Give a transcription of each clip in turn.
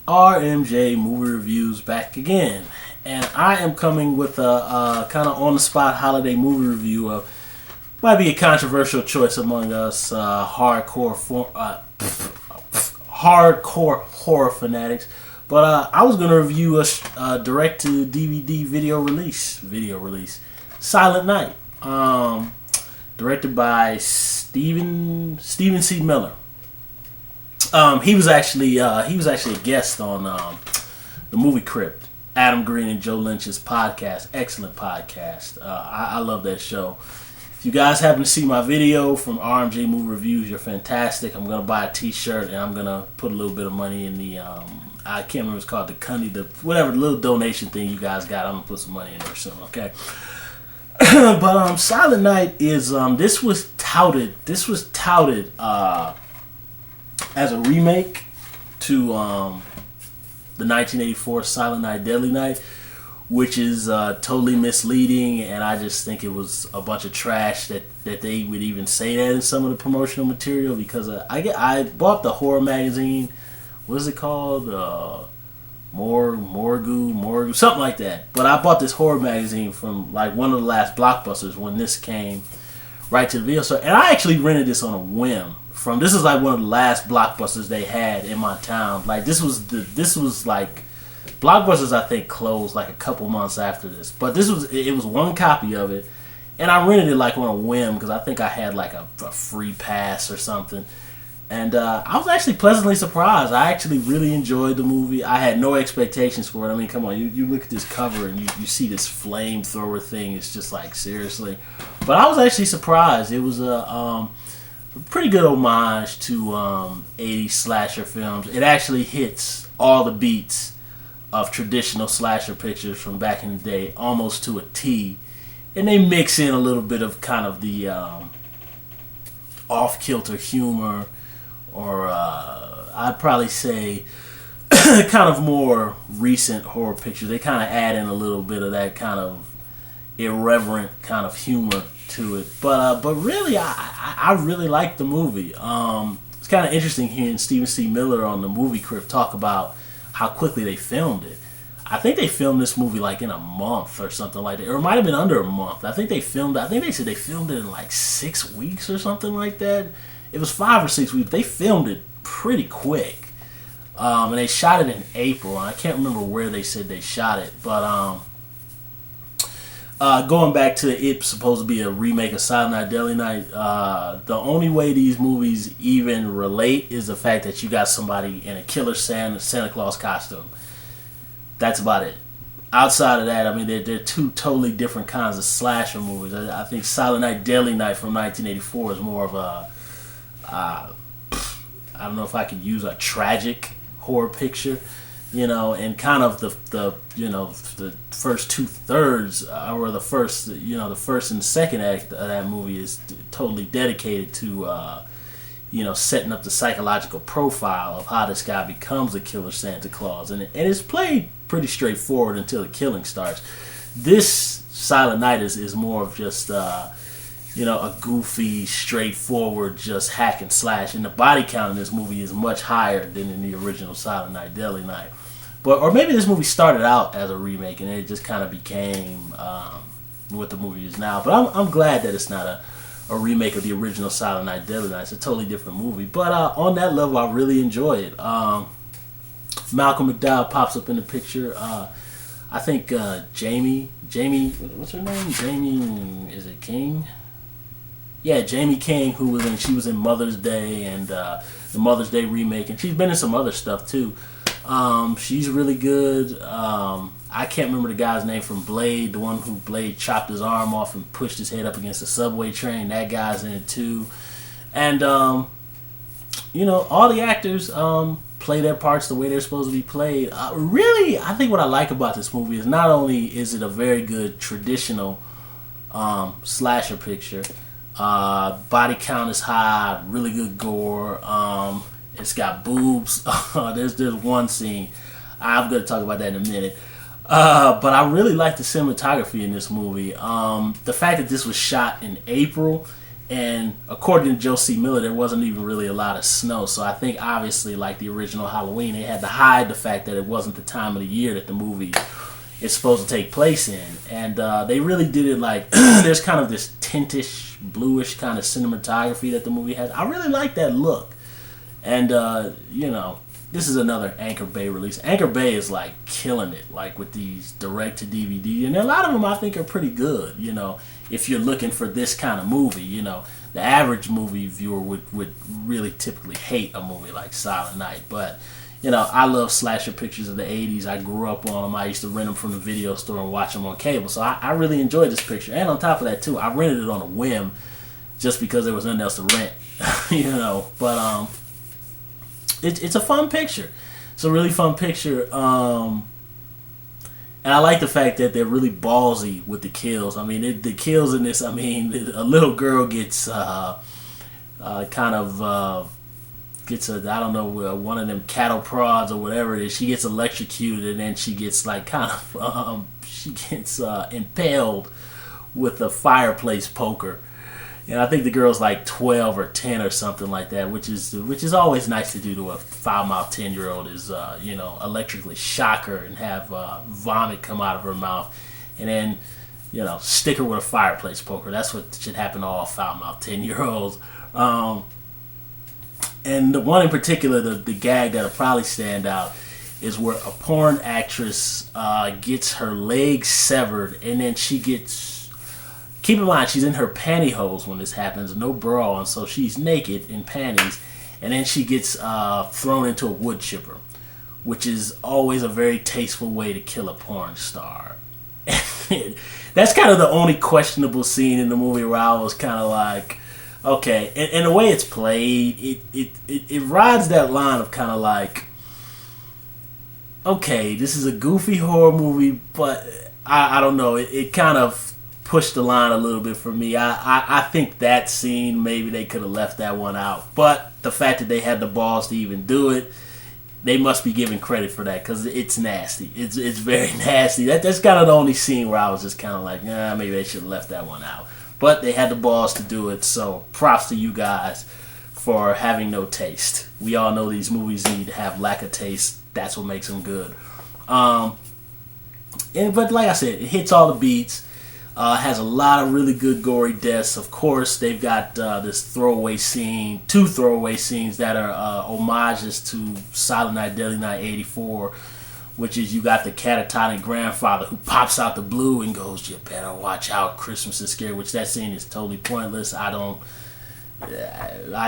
RMJ Movie Reviews back again. And I am coming with a kind of on the spot holiday movie review of might be a controversial choice among us hardcore horror fanatics. But I was going to review a direct to DVD video release, Silent Night, directed by Steven C. Miller. He was actually a guest on the Movie Crypt, Adam Green and Joe Lynch's podcast. Excellent podcast. I love that show. If you guys happen to see my video from RMJ Movie Reviews, you're fantastic. I'm gonna buy a T-shirt and I'm gonna put a little bit of money in the I can't remember what it's called, the little donation thing you guys got. I'm gonna put some money in there soon. Okay. But Silent Night is this was touted as a remake to the 1984 Silent Night, Deadly Night, which is totally misleading, and I just think it was a bunch of trash that they would even say that in some of the promotional material, because I bought the horror magazine. What is it called? Morgue, something like that. But I bought this horror magazine from like one of the last Blockbusters when this came right to the video store, and I actually rented this on a whim. This is like one of the last Blockbusters they had in my town. Like this was like Blockbusters, I think, closed like a couple months after this. But it was one copy of it, and I rented it like on a whim because I think I had like a free pass or something. And I was actually pleasantly surprised. I actually really enjoyed the movie. I had no expectations for it. I mean, come on, you look at this cover and you see this flamethrower thing. It's just like, seriously. But I was actually surprised. It was a pretty good homage to 80s slasher films. It actually hits all the beats of traditional slasher pictures from back in the day, almost to a T. And they mix in a little bit of kind of the off-kilter humor, or I'd probably say kind of more recent horror pictures. They kind of add in a little bit of that kind of irreverent kind of humor to it. But really, I really liked the movie. It's kind of interesting hearing Steven C. Miller on the Movie Crypt talk about how quickly they filmed it. I think they filmed this movie like in a month or something like that, or it might have been under a month. I think they said they filmed it in like 6 weeks or something like that. It was 5 or 6 weeks. They filmed it pretty quick, and they shot it in April. And I can't remember where they said they shot it, but going back to it's supposed to be a remake of Silent Night, Deadly Night. The only way these movies even relate is the fact that you got somebody in a killer Santa Claus costume. That's about it. Outside of that, I mean, they're two totally different kinds of slasher movies. I think Silent Night, Deadly Night from 1984 is more of a I don't know if I could use a tragic horror picture, and kind of the first 2/3 or the first and second act of that movie is totally dedicated to setting up the psychological profile of how this guy becomes a killer Santa Claus, and it's played pretty straightforward until the killing starts. This Silent Night is more of just a goofy, straightforward, just hack and slash. And the body count in this movie is much higher than in the original Silent Night, Deadly Night. Or maybe this movie started out as a remake and it just kind of became what the movie is now. But I'm glad that it's not a remake of the original Silent Night, Deadly Night. It's a totally different movie. But on that level, I really enjoy it. Malcolm McDowell pops up in the picture. I think Jamie, what's her name? Jamie, is it King? Yeah, Jamie King, she was in Mother's Day and the Mother's Day remake, and she's been in some other stuff too. She's really good. I can't remember the guy's name from Blade, the one who Blade chopped his arm off and pushed his head up against a subway train. That guy's in it too. And all the actors play their parts the way they're supposed to be played. Really, I think what I like about this movie is not only is it a very good traditional slasher picture, body count is high, really good gore, it's got boobs. There's one scene, I'm going to talk about that in a minute, but I really like the cinematography in this movie. The fact that this was shot in April And according to Joe C. Miller, there wasn't even really a lot of snow. So I think obviously, like the original Halloween, they had to hide the fact that it wasn't the time of the year that the movie is supposed to take place in. And they really did it like there's kind of this tintish, bluish kind of cinematography that the movie has. I really like that look. And, this is another Anchor Bay release. Anchor Bay is like killing it, like with these direct to DVD, and a lot of them I think are pretty good. If you're looking for this kind of movie, the average movie viewer would really typically hate a movie like Silent Night. But I love slasher pictures of the '80s. I grew up on them. I used to rent them from the video store and watch them on cable. So I really enjoyed this picture. And on top of that too, I rented it on a whim, just because there was nothing else to rent. But it's a fun picture. It's a really fun picture. And I like the fact that they're really ballsy with the kills. I mean, the kills in this, a little girl gets one of them cattle prods or whatever it is. She gets electrocuted, and then she gets impaled with a fireplace poker. And I think the girl's like 12 or 10 or something like that, which is always nice to do to a foul-mouthed 10-year-old is, electrically shock her and have vomit come out of her mouth, and then, stick her with a fireplace poker. That's what should happen to all foul-mouthed 10-year-olds. And the one in particular, the gag that'll probably stand out, is where a porn actress gets her leg severed, and then she gets... Keep in mind, she's in her pantyhose when this happens, no bra, and so she's naked in panties, and then she gets thrown into a wood chipper, which is always a very tasteful way to kill a porn star. That's kind of the only questionable scene in the movie where I was kind of like, okay, and the way it's played, it rides that line of kind of like, okay, this is a goofy horror movie, but I don't know, it kind of pushed the line a little bit for me. I think that scene, maybe they could have left that one out. But the fact that they had the balls to even do it, they must be given credit for that, because it's nasty. It's very nasty. That's kind of the only scene where I was just kind of like, maybe they should have left that one out. But they had the balls to do it, so props to you guys for having no taste. We all know these movies need to have lack of taste. That's what makes them good. But like I said, it hits all the beats. Has a lot of really good gory deaths. Of course, they've got this two throwaway scenes that are homages to Silent Night, Deadly Night 84, which is you got the catatonic grandfather who pops out the blue and goes, "You better watch out, Christmas is scary," which that scene is totally pointless. I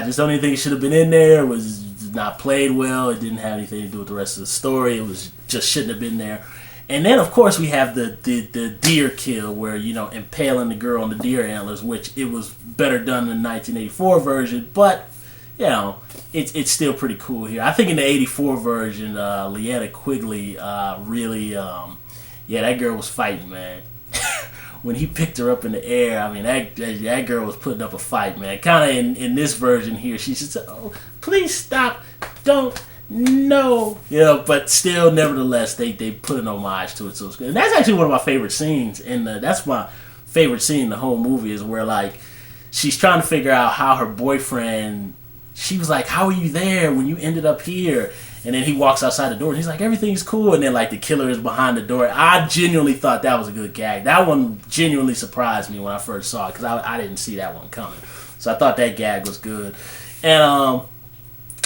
just don't even think it should have been in there. It was not played well. It didn't have anything to do with the rest of the story. It was just shouldn't have been there. And then, of course, we have the deer kill where, impaling the girl on the deer antlers, which it was better done in the 1984 version, but, it's still pretty cool here. I think in the 84 version, Leetta Quigley really, that girl was fighting, man. When he picked her up in the air, that girl was putting up a fight, man. Kind of in this version here, she said, "Oh, please stop, don't. No, but still, nevertheless, they put an homage to it, so it's good. And that's actually one of my favorite scenes, and that's my favorite scene in the whole movie is where like she's trying to figure out how her boyfriend. She was like, "How are you there when you ended up here?" And then he walks outside the door, and he's like, "Everything's cool." And then like the killer is behind the door. I genuinely thought that was a good gag. That one genuinely surprised me when I first saw it because I didn't see that one coming. So I thought that gag was good, and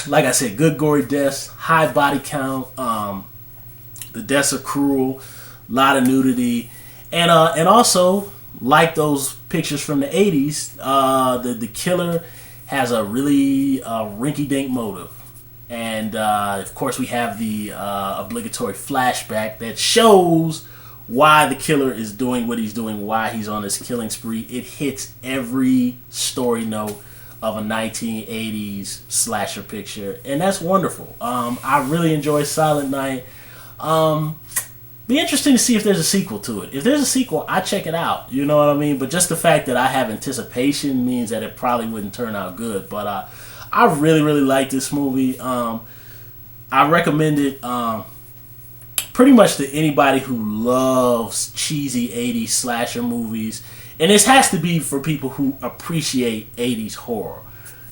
like I said, good gory deaths, high body count. The deaths are cruel, a lot of nudity, and also like those pictures from the '80s, the killer has a really rinky-dink motive, and of course we have the obligatory flashback that shows why the killer is doing what he's doing, why he's on this killing spree. It hits every story note of a 1980s slasher picture, and that's wonderful. I really enjoy Silent Night. Be interesting to see if there's a sequel to it. If there's a sequel, I check it out. You know what I mean? But just the fact that I have anticipation means that it probably wouldn't turn out good. But I really, really like this movie. I recommend it pretty much to anybody who loves cheesy 80s slasher movies. And this has to be for people who appreciate 80s horror.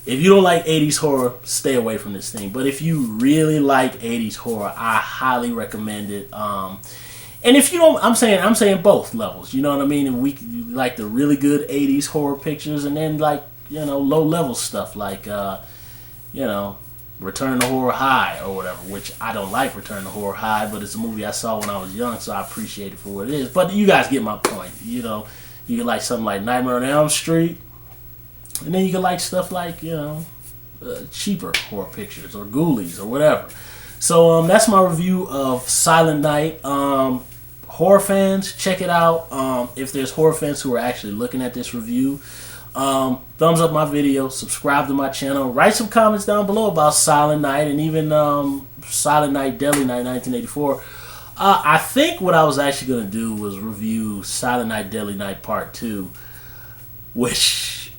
If you don't like 80s horror, stay away from this thing. But if you really like 80s horror, I highly recommend it. And if you don't, I'm saying both levels. You know what I mean? And we like the really good 80s horror pictures, and then like, you know, low level stuff like you know, Return to Horror High or whatever, which I don't like Return to Horror High, but it's a movie I saw when I was young, so I appreciate it for what it is. But you guys get my point. You know, you can like something like Nightmare on Elm Street, and then you can like stuff like, you know, cheaper horror pictures or Ghoulies or whatever. So that's my review of Silent Night. Horror fans, check it out. If there's horror fans who are actually looking at this review, thumbs up my video, subscribe to my channel, write some comments down below about Silent Night and even Silent Night Deadly Night 1984. I think what I was actually going to do was review Silent Night Deadly Night Part 2, which,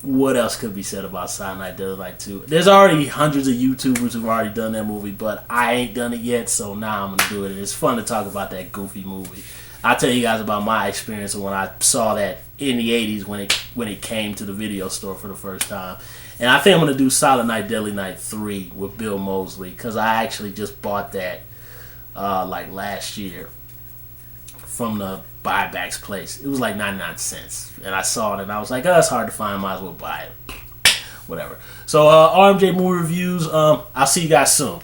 what else could be said about Silent Night Deadly Night 2? There's already hundreds of YouTubers who've already done that movie, but I ain't done it yet, so now I'm going to do it. It's fun to talk about that goofy movie. I'll tell you guys about my experience when I saw that in the 80s when it came to the video store for the first time. And I think I'm going to do Silent Night Deadly Night 3 with Bill Moseley, because I actually just bought that like last year from the buybacks place. It was like 99 cents. And I saw it and I was like, oh, it's hard to find. Might as well buy it. Whatever. So RMJ Movie Reviews. I'll see you guys soon.